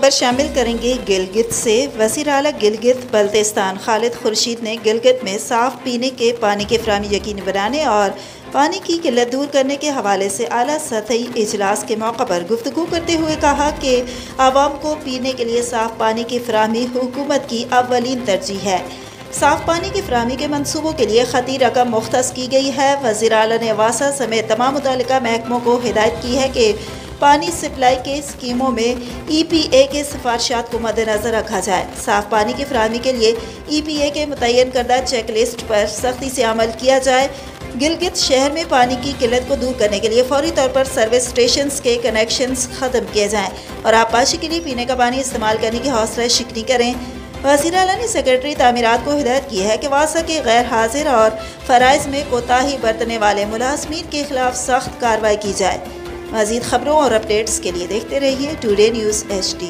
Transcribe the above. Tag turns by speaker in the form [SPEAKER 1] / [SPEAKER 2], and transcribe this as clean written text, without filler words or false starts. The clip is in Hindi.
[SPEAKER 1] खबर शामिल करेंगे गिलगित से। वज़ीर आला गिलगित बल्तिस्तान खालिद खुर्शीद ने गिलगित में साफ पीने के पानी की फराहमी यकीनी बनाने और पानी की किल्लत दूर करने के हवाले से आला सतही इजलास के मौके पर गुफ्तगू करते हुए कहा कि आवाम को पीने के लिए साफ पानी की फराहमी हुकूमत की अव्वलीन तरजीह है। साफ पानी की फराहमी के मनसूबों के लिए खती रकम मुख्तस की गई है। वज़ीर आला ने वासा समेत तमाम मुतल्लिका महकमों को हिदायत की है कि पानी सप्लाई के स्कीमों में EPA के सिफारिशात को मद्देनजर रखा जाए। साफ पानी की फराहमी के लिए EPA के मुतय्यन करदा चेक लिस्ट पर सख्ती से अमल किया जाए। गिलगित शहर में पानी की किल्लत को दूर करने के लिए फौरी तौर पर सर्विस स्टेशंस के कनेक्शंस ख़त्म किए जाएँ और आबपाशी के लिए पीने का पानी इस्तेमाल करने की हौसला शिकनी करें। वज़ीर आला ने सेक्रेटरी तामीरात को हिदायत की है कि वासा के गैर हाजिर और फ़राइज़ में कोताही बरतने वाले मुलाज़मीन के खिलाफ सख्त कार्रवाई की जाए। मज़ीद खबरों और अपडेट्स के लिए देखते रहिए टुडे न्यूज़ HD।